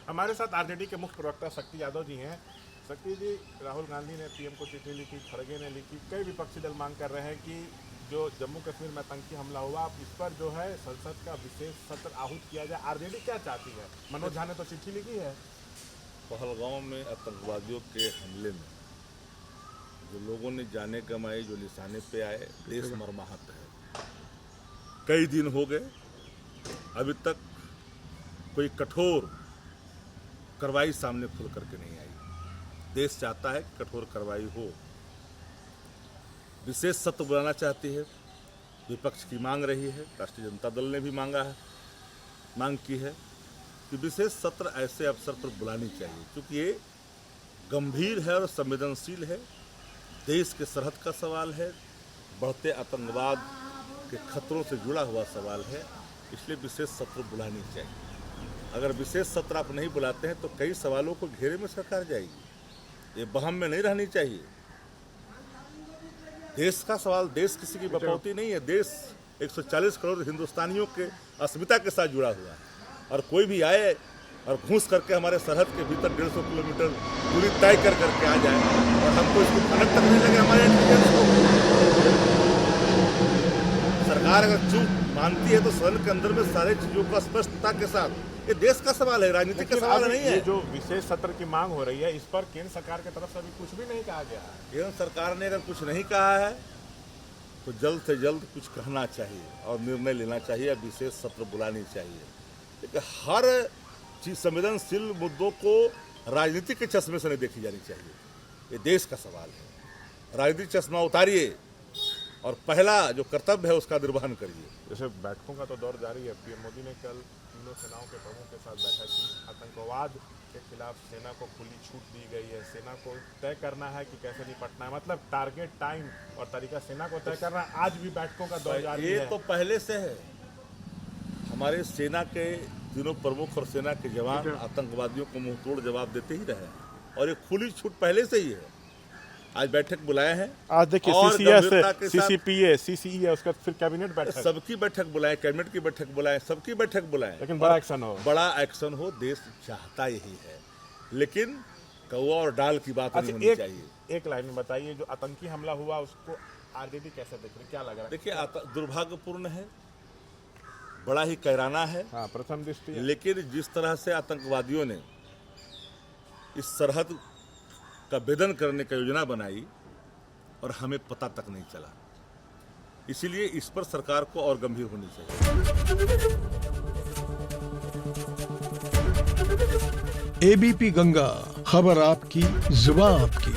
हमारे साथ आरजेडी के मुख्य प्रवक्ता शक्ति यादव जी हैं। शक्ति जी, राहुल गांधी ने पीएम को चिट्ठी लिखी, खड़गे ने लिखी, कई विपक्षी दल मांग कर रहे हैं कि जो जम्मू कश्मीर में आतंकी हमला हुआ, अब इस पर जो है संसद का विशेष सत्र आहूत किया जाए। आरजेडी क्या चाहती है? मनोज झा ने तो चिट्ठी लिखी है। पहलगांव में आतंकवादियों के हमले में जो लोगों ने जाने गंवाई, जो निशाने पे आए, देश मर्माहत है। कई दिन हो गए, अभी तक कोई कठोर कार्रवाई सामने खुल करके नहीं आई। देश चाहता है कि कठोर कार्रवाई हो। विशेष सत्र बुलाना चाहती है, विपक्ष की मांग रही है, राष्ट्रीय जनता दल ने भी मांग की है कि विशेष सत्र ऐसे अवसर पर बुलानी चाहिए, क्योंकि ये गंभीर है और संवेदनशील है। देश के सरहद का सवाल है, बढ़ते आतंकवाद के खतरों से जुड़ा हुआ सवाल है, इसलिए विशेष सत्र बुलानी चाहिए। अगर विशेष सत्र आप नहीं बुलाते हैं तो कई सवालों को घेरे में सरकार जाएगी। ये वहम में नहीं रहनी चाहिए। देश का सवाल, देश किसी की बपौती नहीं है। देश 140 करोड़ हिंदुस्तानियों के अस्मिता के साथ जुड़ा हुआ है, और कोई भी आए और घुस करके हमारे सरहद के भीतर 150 किलोमीटर दूरी तय कर करके आ जाए और हमको इसको खनक तक नहीं लगे हमारे इंटेलिजेंस को। सरकार अगर चूक मानती है तो सदन के अंदर में सारे चीजों को स्पष्टता के साथ, ये देश का सवाल है, राजनीतिक का सवाल नहीं है। ये जो विशेष सत्र की मांग हो रही है, इस पर केंद्र सरकार की तरफ से अभी कुछ भी नहीं कहा गया है। केंद्र सरकार ने अगर कुछ नहीं कहा है तो जल्द से जल्द कुछ कहना चाहिए और निर्णय लेना चाहिए, विशेष सत्र बुलानी चाहिए। लेकिन हर चीज संवेदनशील मुद्दों को राजनीतिक के चश्मे से नहीं देखी जानी चाहिए। ये देश का सवाल है। राजनीतिक चश्मा उतारिए और पहला जो कर्तव्य है उसका निर्वहन करिए। जैसे बैठकों का तो दौर जारी है। पीएम मोदी ने कल तीनों सेनाओं के प्रमुखों के साथ बैठक की। आतंकवाद के खिलाफ सेना को खुली छूट दी गई है। सेना को तय करना है कि कैसे निपटना है, मतलब टारगेट, टाइम और तरीका सेना को तय करना है। आज भी बैठकों का दौर जारी है। ये तो पहले से है। हमारे सेना के तीनों प्रमुख और सेना के जवान आतंकवादियों को मुंहतोड़ जवाब देते ही रहे, और ये खुली छूट पहले से ही है। आज बैठक बुलाए हैं। आज देखिए सीसीपीए, सीसीई है, उसका फिर कैबिनेट बैठक, सबकी बैठक बुलाए, कैबिनेट की बैठक बुलाए, सबकी बैठक बुलाए, लेकिन बड़ा एक्शन हो, बड़ा एक्शन हो। देश चाहता यही है, लेकिन कौवा और डाल की बात नहीं होनी चाहिए। एक लाइन में बताइए, जो आतंकी हमला हुआ उसको आरजेडी कैसे देख रही, क्या लग रहा है? देखिए, दुर्भाग्यपूर्ण है, बड़ा ही कैराना है। हाँ, प्रथम दृष्टि। लेकिन जिस तरह से आतंकवादियों ने इस सरहद का भेदन करने का योजना बनाई और हमें पता तक नहीं चला, इसीलिए इस पर सरकार को और गंभीर होनी चाहिए। एबीपी गंगा, खबर आपकी, जुबान आपकी।